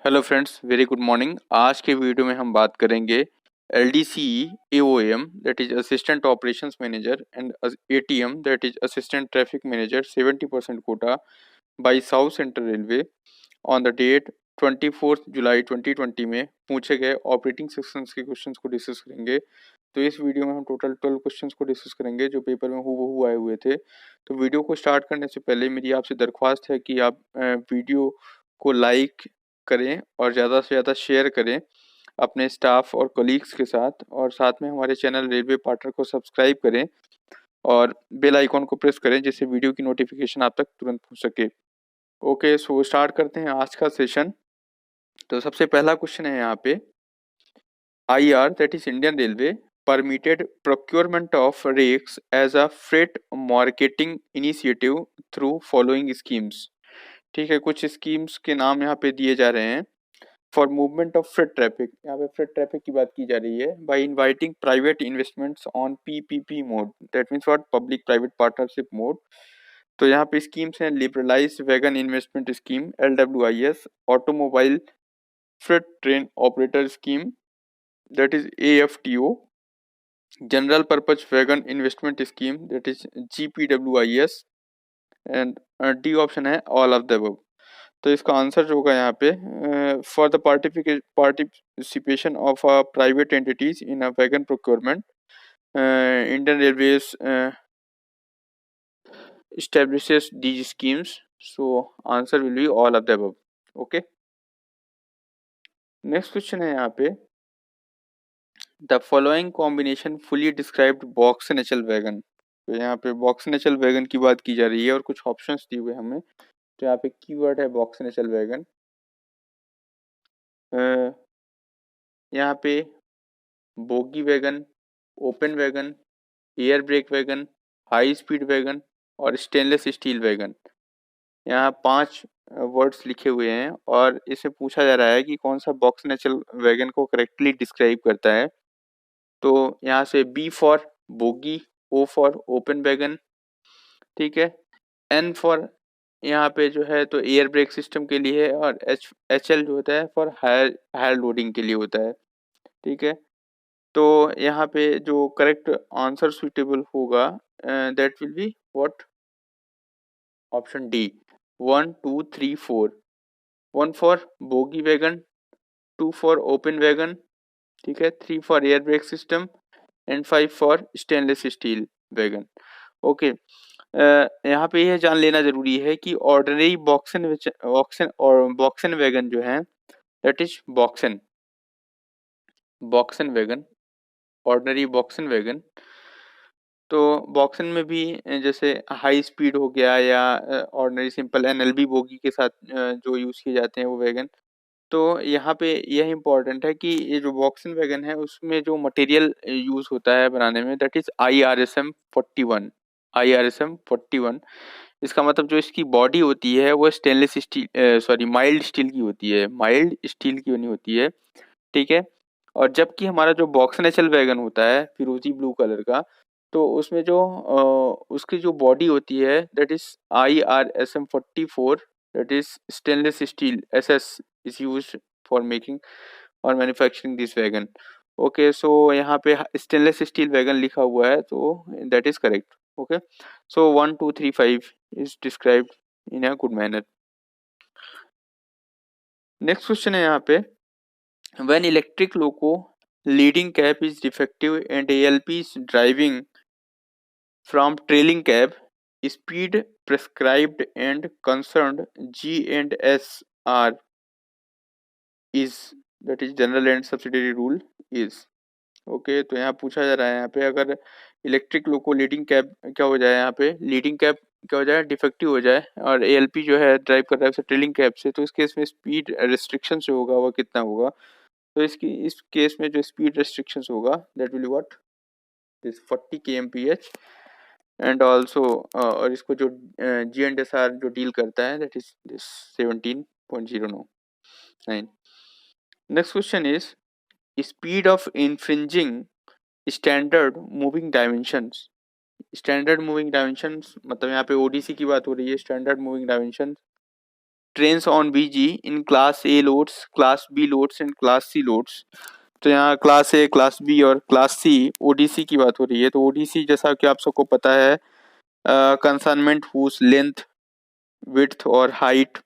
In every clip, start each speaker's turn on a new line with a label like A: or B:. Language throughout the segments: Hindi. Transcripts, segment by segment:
A: Hello friends, very good morning. आज के वीडियो में हम बात करेंगे LDCE AOM that is assistant operations manager and ATM that is assistant traffic manager 70% quota by south central railway on the date 24 July 2020 में पूछे गए ऑपरेटिंग सेक्शंस के क्वेश्चंस को डिस्कस करेंगे। तो इस वीडियो में हम टोटल 12 क्वेश्चंस को डिस्कस करेंगे जो पेपर में हूबहू आए हुए थे। तो वीडियो को स्टार्ट करने से पहले मेरी आपसे दरख्वास्त है कि आप वीडियो को लाइक करें और ज़्यादा से ज़्यादा शेयर करें अपने स्टाफ और कोलीग्स के साथ, और साथ में हमारे चैनल रेलवे पार्टनर को सब्सक्राइब करें और बेल आइकॉन को प्रेस करें जिससे वीडियो की नोटिफिकेशन आप तक तुरंत पहुंच सके। ओके, सो स्टार्ट करते हैं आज का सेशन। तो सबसे पहला क्वेश्चन है यहाँ पे, IR that is Indian railway permitted procurement of rakes as a freight marketing initiative through following schemes। ठीक है, कुछ स्कीम्स के नाम यहाँ पे दिए जा रहे हैं। For movement of freight traffic, यहाँ पे फ्रेट ट्रैफिक की बात की जा रही है। By inviting private investments on PPP mode, that means what, public private partnership mode. तो यहाँ पे स्कीम्स हैं liberalise wagon investment scheme LWIS, automobile freight train operator scheme that is AFTO, general purpose wagon investment scheme that is GPWIS, and D option है ऑल ऑफ द अबव। तो इसका आंसर जो होगा यहाँ पे, for the participation of a private entities in a wagon procurement Indian railways establishes these schemes, so answer will be all of the above। okay, next question है यहाँ पे, the following combination fully described box natural wagon। तो यहाँ पे बॉक्स नेचुरल वैगन की बात की जा रही है और कुछ ऑप्शंस दिए हुए हमें। तो यहाँ पे कीवर्ड है बॉक्स नेचुरल वैगन। यहाँ पे bogie wagon, open wagon, air brake wagon, high speed wagon और स्टेनलेस स्टील वैगन, यहाँ 5 वर्ड्स लिखे हुए हैं और इसे पूछा जा रहा है कि कौन सा बॉक्स नेचुरल वैगन को करेक्टली डिस्क्राइब करता है। तो यहाँ से B for bogie, O for open wagon, ठीक है, N फॉर यहाँ पे जो है तो एयर ब्रेक सिस्टम के लिए है, और HL जो होता है फॉर हायर लोडिंग के लिए होता है। ठीक है, तो यहाँ पे जो करेक्ट आंसर सुटेबल होगा that will be what, option D, 1 2 3 4। 1 for bogie wagon, 2 for open wagon, ठीक है, 3 for air brake system and 5 for stainless steel wagon. Okay, यहाँ पे यह जान लेना जरूरी है कि ऑर्डिनरी बॉक्सन वैगन जो है that is BOXN wagon, ordinary BOXN wagon. तो बॉक्सन में भी जैसे हाई स्पीड हो गया या ऑर्डिनरी सिंपल NLB बोगी के साथ जो यूज़ किए जाते हैं वो वैगन। तो यहाँ पे यह इम्पोर्टेंट है कि ये जो बॉक्सन वैगन है उसमें जो मटेरियल यूज़ होता है बनाने में दैट इज़ IRSM 41। IRSM 41, इसका मतलब जो इसकी बॉडी होती है वो स्टेनलेस स्टील माइल्ड स्टील की होती है, माइल्ड स्टील की बनी होती है। ठीक है, और जबकि हमारा जो बॉक्स नेचुरल वैगन होता है फिरोजी ब्लू कलर का, तो उसमें जो उसकी जो बॉडी होती है that is IRSM 44, that is stainless steel SS is used for making और मैन्युफैक्चरिंग दिस वैगन। ओके, सो यहाँ पे स्टेनलेस स्टील वैगन लिखा हुआ है तो that is correct. Okay, so 1 2 3 5 is described in a good manner. Next question है यहाँ पे, when electric loco leading cab is defective and ALP is driving from trailing cab, speed prescribed and concerned G and S are is, that is general and subsidiary rule is। Okay, तो यहाँ पूछा जा रहा है यहाँ पे अगर इलेक्ट्रिक लोको लीडिंग कैब क्या हो जाए, यहाँ पे लीडिंग कैब क्या हो जाए, डिफेक्टिव हो जाए, और ALP जो है ड्राइव कर रहा है उसे ट्रेलिंग कैब से, तो इस केस में स्पीड रेस्ट्रिक्शन जो होगा वो कितना होगा। तो इस केस में जो स्पीड रेस्ट्रिक्शंस होगा that will what, this 40 kmph, and also और इसको जो G&SR जो डील करता है that is this 17.09। Next question is speed of infringing standard moving dimensions. Standard moving dimensions मतलब यहाँ पे ODC की बात हो रही है, standard moving dimension trains on BG in class A loads, class B loads and class C loads. तो यहाँ क्लास ए, क्लास बी और क्लास सी ओडीसी की बात हो रही है। तो ओडीसी जैसा कि आप सबको पता है, consignment whose length, width or height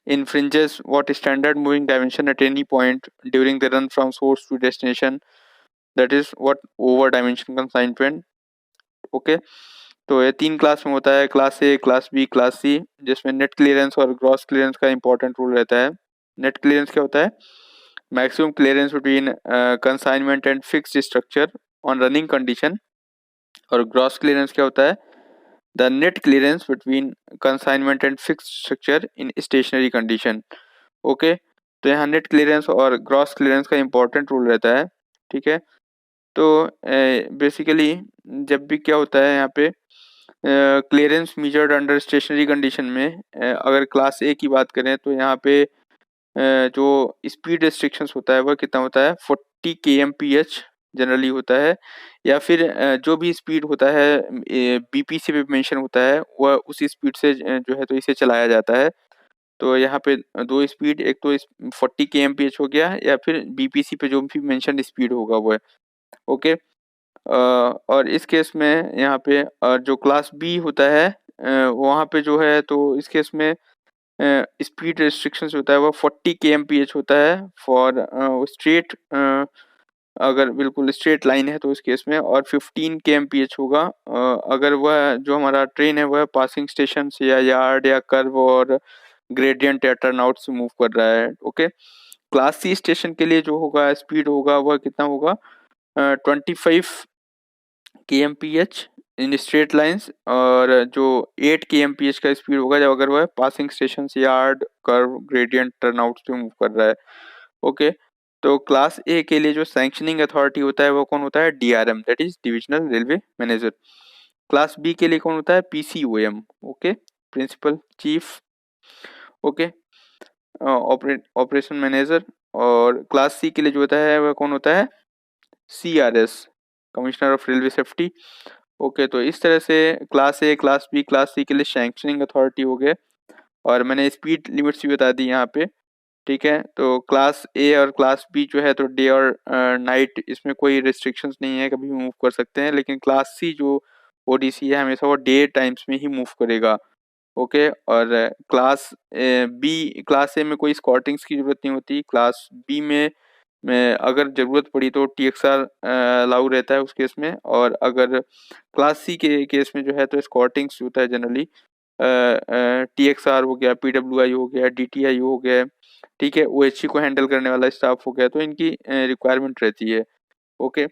A: infringes what standard moving dimension at any point during the run from source to destination, that is what over dimension consignment. Okay, तो ये 3 क्लास में होता है, class A, class B, class C, जिसमें नेट क्लियरेंस और ग्रॉस क्लियरेंस का इंपॉर्टेंट रोल रहता है। नेट क्लियरेंस क्या होता है? Maximum clearance between consignment and fixed structure on running condition. और ग्रॉस क्लियरेंस क्या होता है? The net clearance between consignment and fixed structure in stationary condition. Okay, तो यहाँ नेट क्लियरेंस और ग्रॉस क्लियरेंस का इंपॉर्टेंट रोल रहता है। ठीक है, तो बेसिकली जब भी क्या होता है यहाँ पे, clearance measured under stationary condition में, अगर क्लास ए की बात करें तो यहाँ पे जो स्पीड रिस्ट्रिक्शंस होता है वह कितना होता है? 40 kmph जनरली होता है, या फिर जो भी स्पीड होता है बीपीसी पे मेंशन होता है वह उस स्पीड से जो है तो इसे चलाया जाता है। तो यहाँ पे दो स्पीड, एक तो 40 kmph हो गया, या फिर बीपीसी पे जो भी मेंशन स्पीड होगा वो है। ओके, और इस केस में यहाँ पे जो क्लास बी होता है वहाँ पे जो है तो इस केस में स्पीड रिस्ट्रिक्शंस होता है वो 40 kmph होता है फॉर स्ट्रेट, अगर बिल्कुल स्ट्रेट लाइन है तो इस केस में, और 15 kmph होगा अगर वह जो हमारा ट्रेन है वह पासिंग स्टेशन से या यार्ड या कर्व और ग्रेडियंट या टर्नआउट से मूव कर रहा है। ओके, क्लास सी स्टेशन के लिए जो होगा स्पीड होगा वह कितना होगा? 25 kmph इन स्ट्रेट लाइंस, और जो 8 kmph का स्पीड होगा जब अगर वह पासिंग स्टेशन से यार्ड, कर्व, ग्रेडियंट, टर्नआउट से मूव कर रहा है। ओके, तो क्लास ए के लिए जो सैंक्शनिंग अथॉरिटी होता है वो कौन होता है? DRM, that is divisional railway manager. Class B के लिए कौन होता है? PCOM. Okay, principal chief. Okay, operation manager. और क्लास सी के लिए जो होता है वह कौन होता है? CRS, commissioner of railway safety. Okay, तो इस तरह से class A, class B, class C के लिए सैंक्शनिंग अथॉरिटी हो गए, और मैंने स्पीड लिमिट्स भी बता दी यहाँ पे। ठीक है, तो क्लास ए और क्लास बी जो है तो डे और नाइट इसमें कोई रिस्ट्रिक्शंस नहीं है, कभी भी मूव कर सकते हैं, लेकिन क्लास सी जो ओडीसी है हमेशा वो डे टाइम्स में ही मूव करेगा। ओके, और क्लास ए में कोई स्कॉटिंग्स की जरूरत नहीं होती। क्लास बी में अगर ज़रूरत पड़ी तो टीएक्सआर अलाउ रहता है उस केस में, और अगर क्लास सी के केस में जो है तो स्कॉटिंग्स होता है जनरली, टीएक्सआर हो गया, पीडब्ल्यूआई हो गया, डीटीआई हो गया, ठीक है, ओएचसी को हैंडल करने वाला स्टाफ हो गया, तो इनकी रिक्वायरमेंट रहती है। ओके,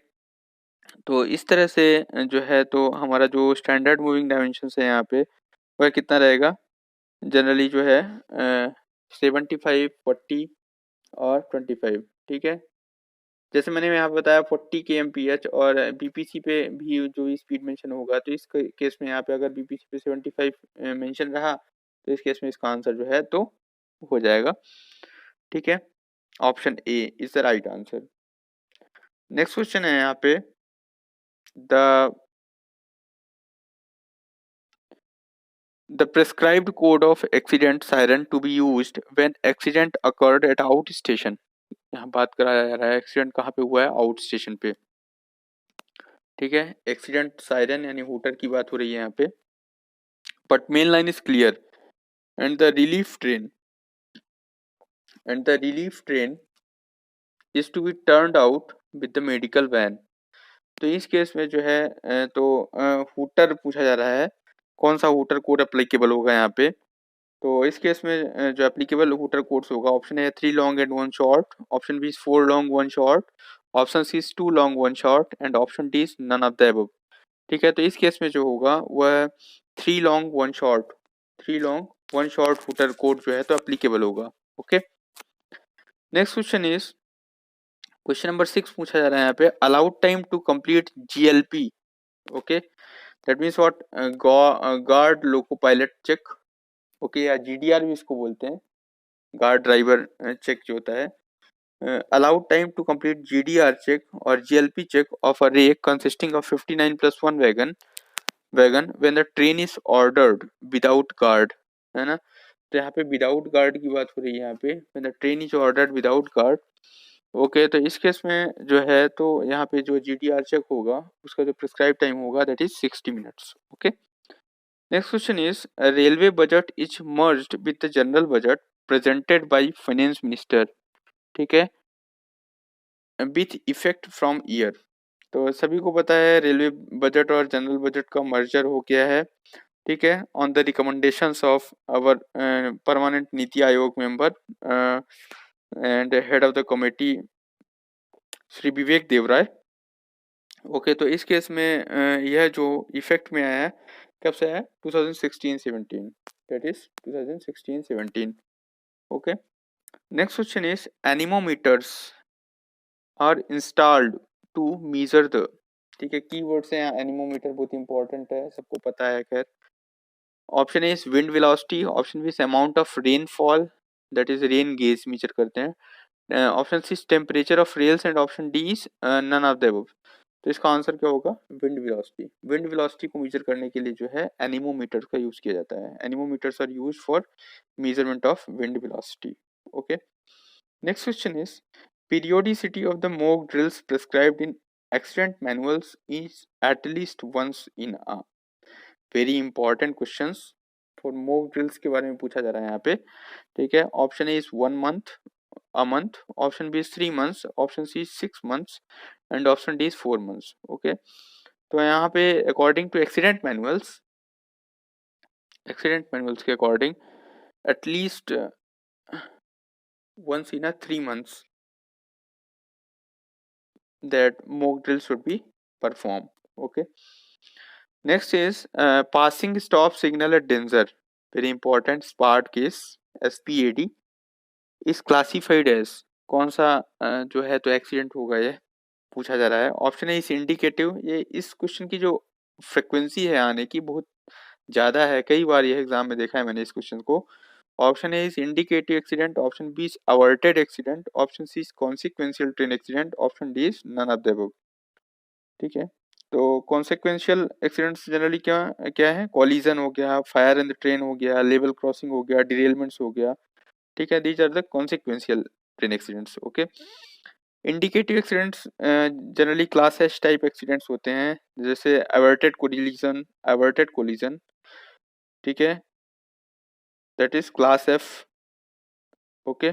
A: तो इस तरह से जो है तो हमारा जो स्टैंडर्ड मूविंग डायमेंशन है यहाँ पे वह कितना रहेगा? जनरली जो है 75, 40 और 25। ठीक है, जैसे मैंने यहाँ पे बताया 40 kmph, और बीपीसी पे भी जो स्पीड मेंशन होगा तो इस केस में यहाँ पे अगर बीपीसी पे 75 मेंशन रहा तो इस केस में इसका आंसर जो है तो हो जाएगा। ठीक है, option A is the right answer. Next question है यहाँ पे, the prescribed code of accident siren to be used when accident occurred at out station। यहाँ बात कराया जा रहा है एक्सीडेंट कहाँ पे हुआ है? आउट स्टेशन पे। ठीक है, एक्सीडेंट सायरन यानी हूटर की बात हो रही है यहाँ पे। But main line is clear, and the relief train is to be turned out with the medical van. तो इस केस में जो है तो हूटर पूछा जा रहा है, कौन सा हूटर कोड अप्लीकेबल होगा यहाँ पे? तो इस केस में जो एप्लीकेबल हूटर कोड्स होगा, ऑप्शन है 3 long and 1 short, option B is 4 long 1 short, option C is 2 long 1 short, and option D is none of the above. ठीक है, तो इस केस में जो होगा वह 3 long 1 short, 3 long 1 short footer code जो है तो एप्लीकेबल होगा। Okay, next question is question number 6 पूछा जा रहा है यहाँ पे, allowed time to complete GLP. Okay, that means what? Guard loco pilot check. Okay, या जीडीआर भी इसको बोलते हैं, गार्ड ड्राइवर चेक जो होता है। allowed time to complete GDR check or GLP check of a rake consisting of 59 plus 1 wagon when the train is ordered without guard, है ना? तो यहाँ पे विदाउट गार्ड की बात हो रही है यहाँ पे, when the train is ordered without guard. Okay, तो इस केस में जो है तो यहाँ पे जो GTR चेक होगा उसका जो प्रिस्क्राइब टाइम होगा that is 60 minutes. Okay, next question is railway budget is merged with the general budget presented by finance minister, ठीक है, विथ इफेक्ट फ्रॉम ईयर। तो सभी को पता है रेलवे बजट और जनरल बजट का मर्जर हो गया है, ठीक है, on the recommendations of our permanent NITI Aayog member and head of the committee Shri Vivek Debroy. ओके, तो इस केस में यह जो इफेक्ट में आया है कब से आया, 2016-17, that is 2016-17। Okay, next question is anemometers are installed to measure the, ठीक है, कीवर्ड्स हैं एनीमोमीटर, बहुत इंपॉर्टेंट है, सबको पता है खैर। Option is wind velocity, option B amount of rainfall, that is rain gauge measure करते हैं, option C temperature of rails and option D is none of the above. तो इसका आंसर क्या होगा, विंड वेलोसिटी। विंड वेलोसिटी को मेजर करने के लिए जो है एनीमोमीटर का यूज किया जाता है। Anemometers are used for measurement of wind velocity. Okay, next question is periodicity of the mock drills prescribed in accident manuals is at least once in a, very important questions for mock drills के बारे में पूछा जा रहा है यहाँ पे, ठीक है। Option A is 1 month, a month, option B is 3 months, option C 6 months and option D is 4 months. Okay, तो यहाँ पे अकॉर्डिंग टू एक्सीडेंट मैनुअल्स के according at least once in a 3 months that mock drill should be performed. Okay, next is passing stop signal at danger, very important, SPAD case, SPAD is classified as, कौन सा जो है तो एक्सीडेंट होगा ये पूछा जा रहा है। ऑप्शन है इस इंडिकेटिव, ये इस क्वेश्चन की जो फ्रिक्वेंसी है आने की बहुत ज़्यादा है, कई बार ये एग्जाम में देखा है मैंने इस क्वेश्चन को। Option A is indicative accident, option B is averted accident, option C is consequential train accident, option D is none of the above. ठीक है, तो कॉन्सिक्वेंशियल एक्सीडेंट्स जनरली क्या क्या है, कॉलिजन हो गया, फायर इन द ट्रेन हो गया, लेवल क्रॉसिंग हो गया, डिरेलमेंट्स हो गया, ठीक है, these are the consequential train accidents. Okay, indicative accidents generally class H type accidents होते हैं, जैसे अवर्टेड कोलिजन, ठीक है, that is class F. Okay,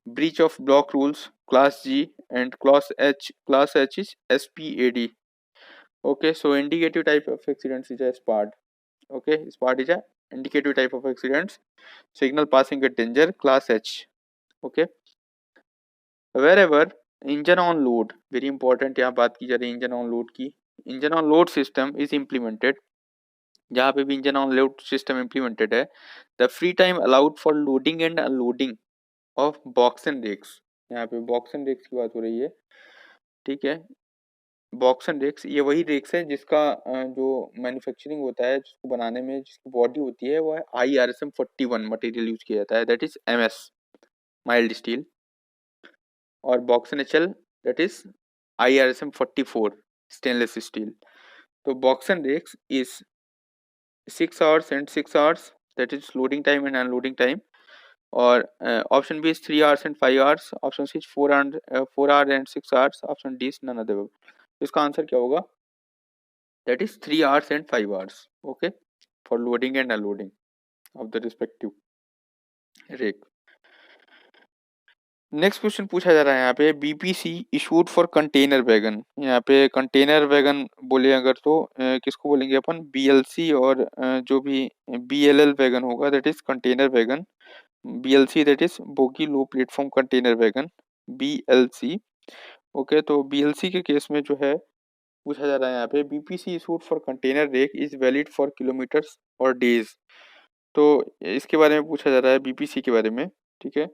A: breach of block rules class G and class H is SPAD। Okay, so indicative type of accidents is SPAD। Okay, SPAD is a indicative type of accidents, signal passing at danger, class H. Okay, wherever engine on load, very important, यहाँ बात की जा रही है इंजन ऑन लोड की, engine on load system is implemented, जहाँ पे भी engine on load system implemented है, the free time allowed for loading and unloading of box and rigs, यहाँ पे बॉक्स एंड रिग्स की बात हो रही है, ठीक है। बॉक्स एंड रिग्स ये वही रिग्स है जिसका जो मैन्युफैक्चरिंग होता है, जिसको बनाने में जिसकी बॉडी होती है वो है IRSM 41 मटेरियल यूज किया जाता है, that is MS mild steel, और box and HL that is IRSM 44 stainless steel. तो box and rigs is 6 hours and 6 hours, that is loading time and unloading time, और option B is 3 hours and 5 hours, option C is 4 hours and 6 hours, option D is none of the above. इसका आंसर क्या होगा, that is 3 hours and 5 hours। Okay, for loading and unloading of the respective rake. Next question पूछा जा रहा है यहाँ पे, BPC issued for container wagon, यहाँ पे कंटेनर वैगन बोले अगर तो किसको बोलेंगे अपन, BLC, और जो भी BLL वैगन होगा that is container wagon, BLC that is bogie low platform container wagon, BLC। Okay, तो BLC के केस में जो है पूछा जा रहा है यहाँ पे, BPC issued for container rake is valid for kilometres और डेज। तो इसके बारे में पूछा जा रहा है BPC के बारे में, ठीक है।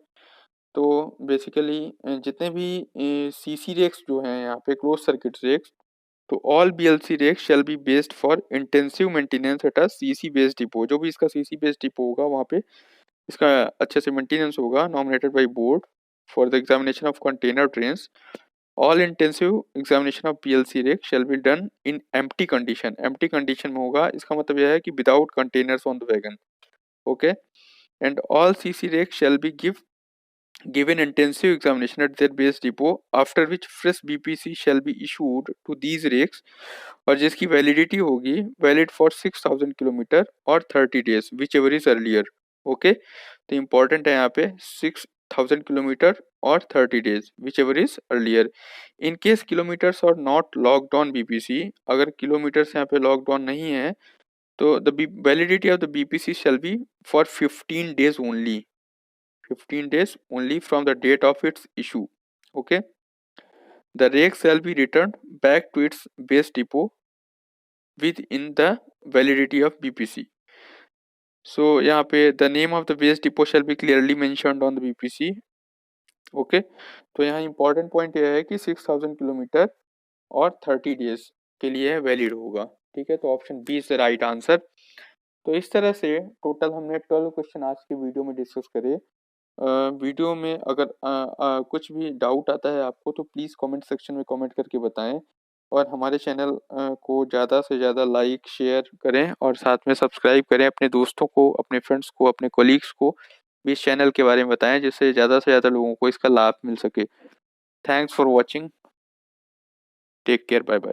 A: तो बेसिकली जितने भी CC रेक्स जो हैं यहाँ पे क्लोज सर्किट रेक्स, तो all BLC rakes shall be based for intensive maintenance at a CC based depot, जो भी इसका CC बेस्ड डिपो होगा वहाँ पे इसका अच्छे से मेंटेनेंस होगा, nominated by board for the examination of container trains. All intensive examination of BLC rake shall be done in empty condition, empty condition में होगा, इसका मतलब यह है कि without containers on the wagon. Okay, and all CC rakes shall be given intensive examination at their base depot, after which fresh BPC shall be issued to these rakes, और जिसकी वैलिडिटी होगी वैलिड फॉर 6000 किलोमीटर और 30 days which ever is earlier. Okay, तो इम्पॉर्टेंट है यहाँ पे 6000 किलोमीटर और 30 days which ever is earlier. In case kilometres और नॉट लॉक्ड ऑन बीपीसी, अगर किलोमीटर्स यहाँ पे लॉक्ड ऑन नहीं है तो the validity of the BPC shall be for 15 days only. 15 days only from the date of its issue. Okay, the rake shall be returned back to its base depot within the validity of BPC. So यहाँ पे the name of the base depot shall be clearly mentioned on the BPC. Okay, तो यहाँ important point यह है कि 6000 किलोमीटर और 30 days के लिए वैलिड होगा. ठीक है, तो option B is the right answer. तो इस तरह से टोटल हमने 12 क्वेश्चन आज की वीडियो में डिस्कस करे. वीडियो में अगर कुछ भी डाउट आता है आपको तो प्लीज़ कमेंट सेक्शन में कमेंट करके बताएं, और हमारे चैनल को ज़्यादा से ज़्यादा लाइक शेयर करें और साथ में सब्सक्राइब करें. अपने दोस्तों को, अपने फ्रेंड्स को, अपने कोलीग्स को भी इस चैनल के बारे में बताएं, जिससे ज़्यादा से ज़्यादा लोगों को इसका लाभ मिल सके. Thanks for watching. Take care. Bye bye.